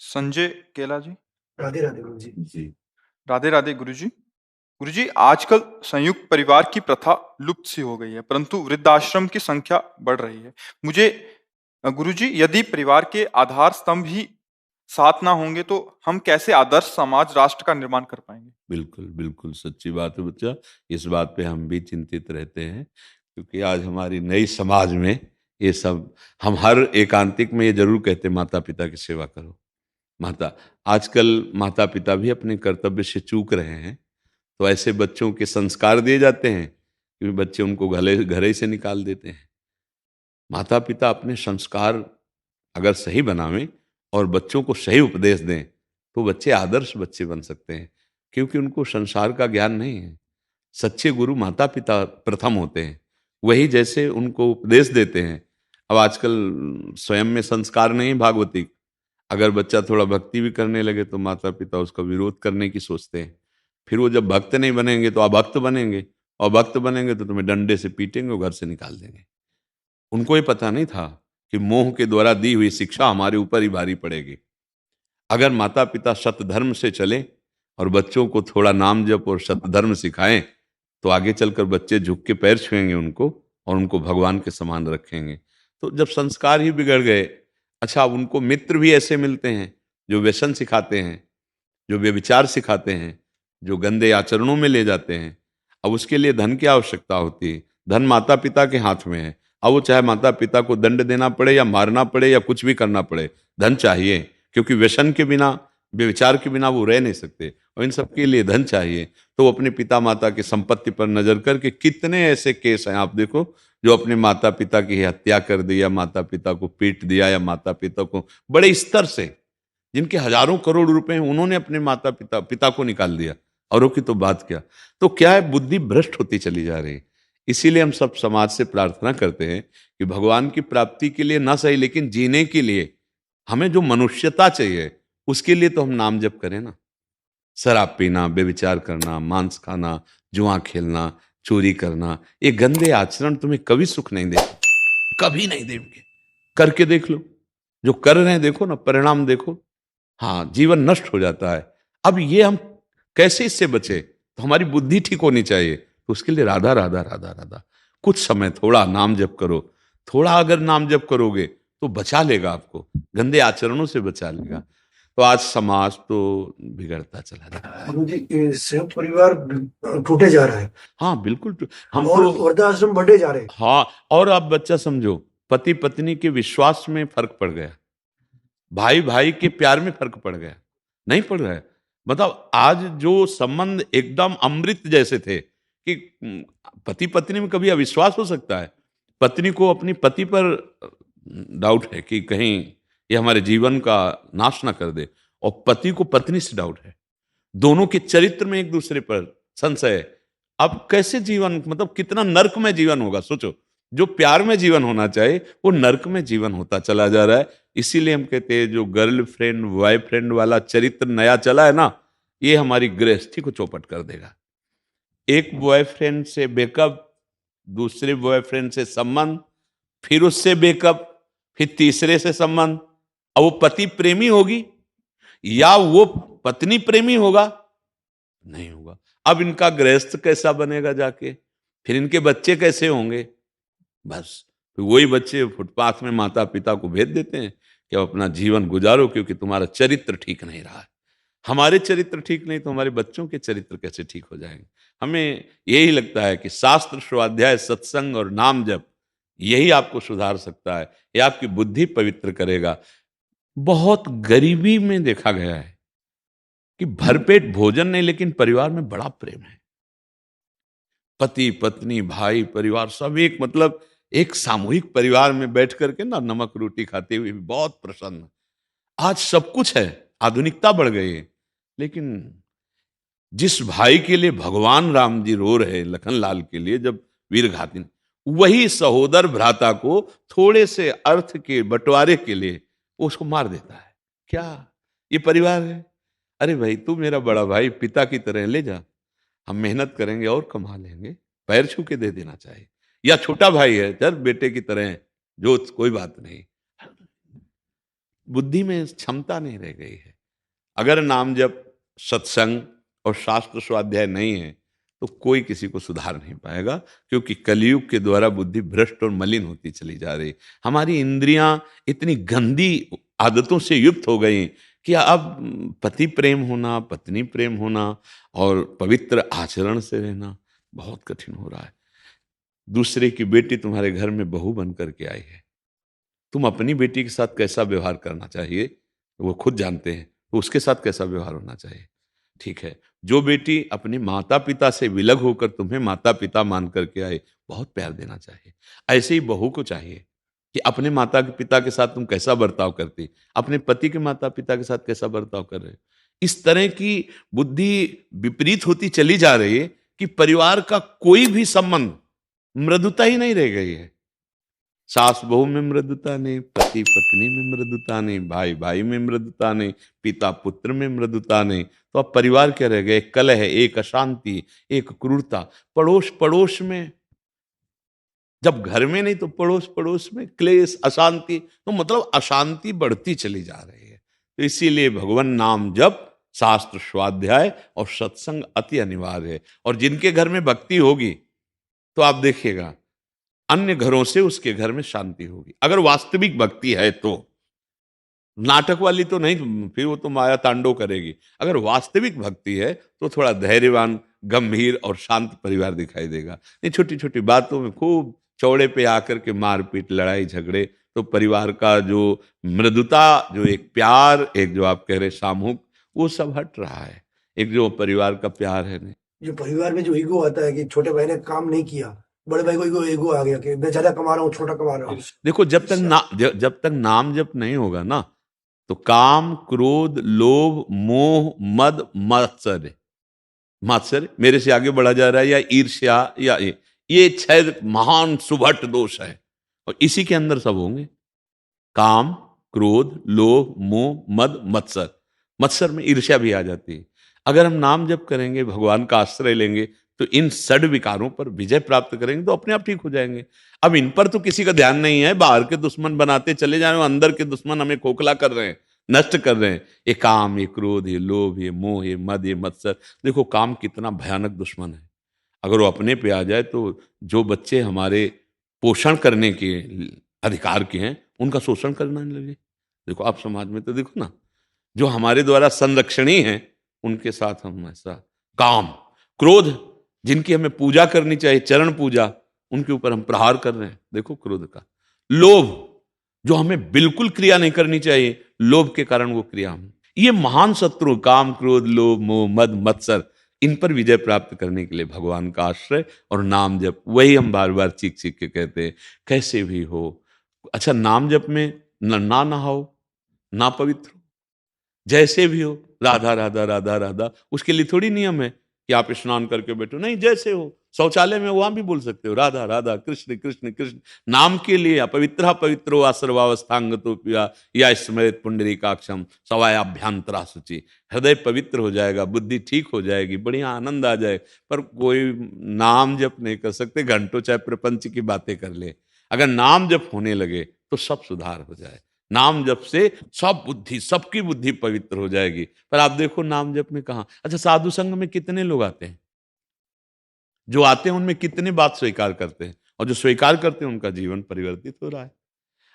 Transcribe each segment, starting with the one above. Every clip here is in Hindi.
संजय केला जी। राधे राधे गुरु जी। जी। राधे राधे गुरुजी। गुरुजी, आजकल संयुक्त परिवार की प्रथा लुप्त सी हो गई है, परंतु वृद्धाश्रम की संख्या बढ़ रही है। मुझे गुरुजी, यदि परिवार के आधार स्तंभ ही साथ ना होंगे तो हम कैसे आदर्श समाज राष्ट्र का निर्माण कर पाएंगे? बिल्कुल, बिल्कुल सच्ची बात है बच्चा। इस बात पे हम भी चिंतित रहते हैं, क्योंकि आज हमारी नई समाज में ये सब हम हर एकांतिक में ये ज़रूर कहते हैं, माता-पिता की सेवा करो। माता आजकल माता-पिता भी अपने कर्तव्य से चूक रहे हैं, तो ऐसे बच्चों के संस्कार दिए जाते हैं कि बच्चे उनको घरे से निकाल देते हैं। माता-पिता अपने संस्कार अगर सही बनावें और बच्चों को सही उपदेश दें, तो बच्चे आदर्श बच्चे बन सकते हैं, क्योंकि उनको संसार का ज्ञान नहीं है। सच्चे गुरु माता-पिता प्रथम होते हैं, वही जैसे उनको उपदेश देते हैं। अब आजकल स्वयं में संस्कार नहीं भागवती, अगर बच्चा थोड़ा भक्ति भी करने लगे तो माता-पिता उसका विरोध करने की सोचते हैं। फिर वो जब भक्त नहीं बनेंगे तो अभक्त बनेंगे, और भक्त बनेंगे तो तुम्हें डंडे से पीटेंगे और घर से निकाल देंगे। उनको ये पता नहीं था कि मोह के द्वारा दी हुई शिक्षा हमारे ऊपर ही भारी पड़ेगी। अगर माता-पिता सतधर्म से चलें और बच्चों को थोड़ा नाम जप और सतधर्म सिखाएं, तो आगे चलकर बच्चे झुक के पैर छुएंगे उनको और उनको भगवान के समान रखेंगे। तो जब संस्कार ही बिगड़ गए, अच्छा अब उनको मित्र भी ऐसे मिलते हैं जो व्यसन सिखाते हैं, जो व्यभिचार सिखाते हैं, जो गंदे आचरणों में ले जाते हैं। अब उसके लिए धन की आवश्यकता होती है, धन माता-पिता के हाथ में है। अब वो चाहे माता-पिता को दंड देना पड़े या मारना पड़े या कुछ भी करना पड़े, धन चाहिए, क्योंकि व्यसन के बिना, व्यभिचार के बिना वो रह नहीं सकते, और इन सब के लिए धन चाहिए। तो वो अपने पिता-माता की संपत्ति पर नजर करके, कितने ऐसे केस हैं आप देखो, जो अपने माता-पिता की हत्या कर दी, या माता-पिता को पीट दिया, या माता-पिता को बड़े स्तर से, जिनके हजारों करोड़ रुपए हैं, उन्होंने अपने पिता को निकाल दिया। औरों की तो बात क्या। तो क्या है, बुद्धि भ्रष्ट होती चली जा रही है। इसीलिए हम सब समाज से प्रार्थना करते हैं कि भगवान की प्राप्ति के लिए ना सही, लेकिन जीने के लिए हमें जो मनुष्यता चाहिए, उसके लिए तो हम नाम जप करें ना। शराब पीना, व्यभिचार करना, मांस खाना, जुआ खेलना, चोरी करना, ये गंदे आचरण तुम्हें कभी सुख नहीं देंगे, कभी नहीं देंगे। करके देख लो, जो कर रहे हैं देखो ना, परिणाम देखो। हाँ, जीवन नष्ट हो जाता है। अब ये हम कैसे इससे बचे? तो हमारी बुद्धि ठीक होनी चाहिए। तो उसके लिए राधा राधा राधा राधा, कुछ समय थोड़ा नाम जप करो। थोड़ा अगर नाम जप करोगे तो बचा लेगा आपको, गंदे आचरणों से बचा लेगा। तो आज समाज तो बिगड़ता चला जा रहा है। गुरु जी, ये संयुक्त परिवार टूटे जा रहा है। हाँ बिल्कुल, हम और तो वृद्धाश्रम बढ़े जा रहे हैं। हाँ, और आप बच्चा समझो, पति पत्नी के विश्वास में फर्क पड़ गया, भाई भाई के प्यार में फर्क पड़ गया, नहीं पड़ रहा है। मतलब आज जो संबंध एकदम अमृत जैसे थे कि पति पत्नी में कभी अविश्वास हो सकता है? पत्नी को अपनी पति पर डाउट है कि कहीं ये हमारे जीवन का नाश ना कर दे, और पति को पत्नी से डाउट है। दोनों के चरित्र में एक दूसरे पर संशय है। अब कैसे जीवन, मतलब कितना नर्क में जीवन होगा, सोचो। जो प्यार में जीवन होना चाहिए वो नर्क में जीवन होता चला जा रहा है। इसीलिए हम कहते हैं, जो गर्लफ्रेंड बॉयफ्रेंड वाला चरित्र नया चला है ना, ये हमारी गृहस्थी को चौपट कर देगा। एक बॉयफ्रेंड से ब्रेकअप, दूसरे बॉयफ्रेंड से संबंध, फिर उससे ब्रेकअप, फिर तीसरे से संबंध। अब वो पति प्रेमी होगी या वो पत्नी प्रेमी होगा? नहीं होगा। अब इनका गृहस्थ कैसा बनेगा जाके? फिर इनके बच्चे कैसे होंगे? बस फिर वही बच्चे फुटपाथ में माता पिता को भेज देते हैं कि अब अपना जीवन गुजारो, क्योंकि तुम्हारा चरित्र ठीक नहीं रहा है। हमारे चरित्र ठीक नहीं तो हमारे बच्चों के चरित्र कैसे ठीक हो जाएंगे? हमें यही लगता है कि शास्त्र, स्वाध्याय, सत्संग और नाम जप, यही आपको सुधार सकता है, ये आपकी बुद्धि पवित्र करेगा। बहुत गरीबी में देखा गया है कि भरपेट भोजन नहीं, लेकिन परिवार में बड़ा प्रेम है। पति पत्नी भाई परिवार सब एक, मतलब एक सामूहिक परिवार में बैठ करके ना नमक रोटी खाते हुए भी बहुत प्रसन्न। आज सब कुछ है, आधुनिकता बढ़ गई है, लेकिन जिस भाई के लिए भगवान राम जी रो रहे, लखन लाल के लिए जब वीर घातिन, वही सहोदर भ्राता को थोड़े से अर्थ के बंटवारे के लिए वो उसको मार देता है। क्या ये परिवार है? अरे भाई, तू मेरा बड़ा भाई, पिता की तरह ले जा, हम मेहनत करेंगे और कमा लेंगे, पैर छू के दे देना चाहिए। या छोटा भाई है, चल बेटे की तरह, जो कोई बात नहीं। बुद्धि में क्षमता नहीं रह गई है। अगर नाम जप, सत्संग और शास्त्र स्वाध्याय नहीं है तो कोई किसी को सुधार नहीं पाएगा, क्योंकि कलयुग के द्वारा बुद्धि भ्रष्ट और मलिन होती चली जा रही। हमारी इंद्रियां इतनी गंदी आदतों से युक्त हो गई कि अब पति प्रेम होना, पत्नी प्रेम होना और पवित्र आचरण से रहना बहुत कठिन हो रहा है। दूसरे की बेटी तुम्हारे घर में बहू बन करके आई है, तुम अपनी बेटी के साथ कैसा व्यवहार करना चाहिए वो खुद जानते हैं, तो उसके साथ कैसा व्यवहार होना चाहिए। ठीक है, जो बेटी अपने माता पिता से विलग होकर तुम्हें माता पिता मान करके आए, बहुत प्यार देना चाहिए। ऐसे ही बहू को चाहिए कि अपने माता के पिता के साथ तुम कैसा बर्ताव करती, अपने पति के माता पिता के साथ कैसा बर्ताव कर रहे हो। इस तरह की बुद्धि विपरीत होती चली जा रही है कि परिवार का कोई भी संबंध, मृदुता ही नहीं रह गई है। सास बहू में मृदुता नहीं, पति पत्नी में मृदुता नहीं, भाई भाई में मृदुता नहीं, पिता पुत्र में मृदुता नहीं। तो अब परिवार क्या रह गए? एक कलह है, एक अशांति, एक क्रूरता। पड़ोस पड़ोस में, जब घर में नहीं तो पड़ोस पड़ोस में क्लेश, अशांति। तो मतलब अशांति बढ़ती चली जा रही है। तो इसीलिए भगवान नाम जप, शास्त्र स्वाध्याय और सत्संग अति अनिवार्य है। और जिनके घर में भक्ति होगी तो आप देखिएगा अन्य घरों से उसके घर में शांति होगी। अगर वास्तविक भक्ति है तो, नाटक वाली तो नहीं, फिर वो तो माया तांडव करेगी। अगर वास्तविक भक्ति है तो थोड़ा धैर्यवान, गंभीर और शांत परिवार दिखाई देगा। नहीं छोटी छोटी बातों में खूब चौड़े पे आकर के मारपीट, लड़ाई झगड़े, तो परिवार का जो मृदुता, जो एक प्यार, एक जो आप कह रहे सामूहिक, वो सब हट रहा है। एक जो परिवार का प्यार है नहीं। जो परिवार में जो ईगो आता है कि छोटे भाई ने काम नहीं किया, बड़े भाई को ईगो आ गया कि मैं ज्यादा कमा रहा हूँ, छोटा कमा रहा हूँ। देखो जब तक नाम जप नहीं होगा ना, तो काम, क्रोध, लोभ, मोह, मद, मात्सर्य, मात्सर्य मेरे से आगे बढ़ा जा रहा है, या ईर्ष्या, या ये 6 महान सुभट दोष है, और इसी के अंदर सब होंगे। काम, क्रोध, लोभ, मोह, मद, मत्सर। मत्सर में ईर्ष्या भी आ जाती है। अगर हम नाम जप करेंगे, भगवान का आश्रय लेंगे, तो इन 6 विकारों पर विजय प्राप्त करेंगे, तो अपने आप ठीक हो जाएंगे। अब इन पर तो किसी का ध्यान नहीं है, बाहर के दुश्मन बनाते चले जा रहे हैं, अंदर के दुश्मन हमें खोखला कर रहे हैं, नष्ट कर रहे हैं। ये काम, ये क्रोध, ये लोभ, ये मोह, ये मद, ये मत्सर। देखो काम कितना भयानक दुश्मन है। अगर वो अपने पे आ जाए तो जो बच्चे हमारे पोषण करने के अधिकार के हैं, उनका शोषण करना नहीं लगे। देखो आप समाज में तो देखो ना, जो हमारे द्वारा संरक्षणीय हैं, उनके साथ हम ऐसा। काम, क्रोध, जिनकी हमें पूजा करनी चाहिए, चरण पूजा, उनके ऊपर हम प्रहार कर रहे हैं। देखो क्रोध का। लोभ, जो हमें बिल्कुल क्रिया नहीं करनी चाहिए, लोभ के कारण वो क्रिया हम। ये महान शत्रु काम, क्रोध, लोभ, मोह, मद, मत्सर, इन पर विजय प्राप्त करने के लिए भगवान का आश्रय और नाम जप, वही हम बार बार चीख चीख के कहते हैं। कैसे भी हो, अच्छा नाम जप में ना नहाओ, ना पवित्र हो, जैसे भी हो, राधा राधा राधा राधा, उसके लिए थोड़ी नियम है कि आप स्नान करके बैठो, नहीं, जैसे हो। शौचालय में वहां भी बोल सकते हो राधा राधा, कृष्ण कृष्ण कृष्ण। नाम के लिए अपवित्र पवित्रो आसर्वावस्थांग तो पिया, या स्मृत पुंडरीकाक्षम सवायाभ्यंतरा शुचि। हृदय पवित्र हो जाएगा, बुद्धि ठीक हो जाएगी, बढ़िया आनंद आ जाए। पर कोई नाम जप नहीं कर सकते, घंटों चाहे प्रपंच की बातें कर ले। अगर नाम जप होने लगे तो सब सुधार हो जाए। नाम जप से सब बुद्धि, सबकी बुद्धि पवित्र हो जाएगी। पर आप देखो नाम जप में कहा, अच्छा साधु संघ में कितने लोग आते हैं, जो आते हैं उनमें कितने बात स्वीकार करते हैं, और जो स्वीकार करते हैं उनका जीवन परिवर्तित हो रहा है।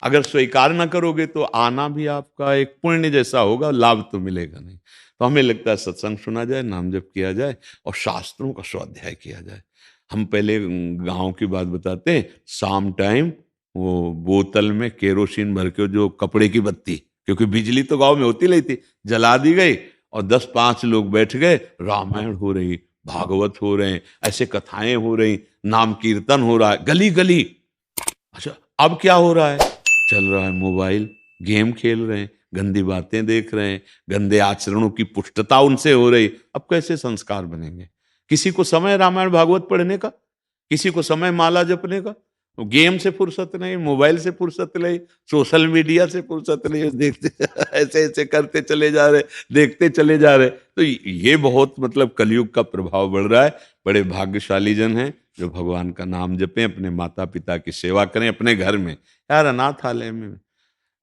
अगर स्वीकार ना करोगे तो आना भी आपका एक पुण्य जैसा होगा, लाभ तो मिलेगा नहीं। तो हमें लगता है सत्संग सुना जाए, नाम जप किया जाए और शास्त्रों का स्वाध्याय किया जाए। हम पहले गांव की बात बताते हैं, शाम टाइम वो बोतल में केरोसिन भर के, जो कपड़े की बत्ती, क्योंकि बिजली तो गांव में होती नहीं थी, जला दी गई और 10-5 लोग बैठ गए, रामायण हो रही, भागवत हो रहे हैं, ऐसे कथाएं हो रही, नाम कीर्तन हो रहा है गली गली। अच्छा अब क्या हो रहा है? चल रहा है मोबाइल, गेम खेल रहे हैं, गंदी बातें देख रहे हैं, गंदे आचरणों की पुष्टता उनसे हो रही। अब कैसे संस्कार बनेंगे? किसी को समय रामायण भागवत पढ़ने का, किसी को समय माला जपने का, गेम से फुर्सत नहीं, मोबाइल से फुर्सत नहीं, सोशल मीडिया से फुर्सत नहीं, देखते ऐसे ऐसे करते चले जा रहे, देखते चले जा रहे। तो ये बहुत मतलब कलयुग का प्रभाव बढ़ रहा है। बड़े भाग्यशाली जन हैं जो भगवान का नाम जपें, अपने माता पिता की सेवा करें अपने घर में। यार अनाथालय में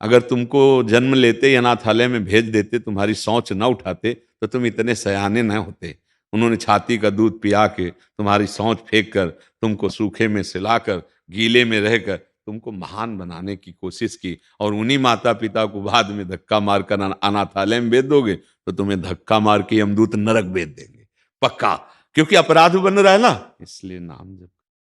अगर तुमको जन्म लेते ही अनाथालय में भेज देते, तुम्हारी सौंच न उठाते, तो तुम इतने सयाने न होते। उन्होंने छाती का दूध पिया के, तुम्हारी सौंच फेंक कर, तुमको सूखे में सिलाकर, गीले में रहकर तुमको महान बनाने की कोशिश की, और उन्हीं माता पिता को बाद में धक्का मारकर अनाथालय में भेज दोगे तो तुम्हें धक्का मार के यमदूत नरक भेज देंगे, पक्का। क्योंकि अपराध बन रहा है ना, इसलिए नाम जप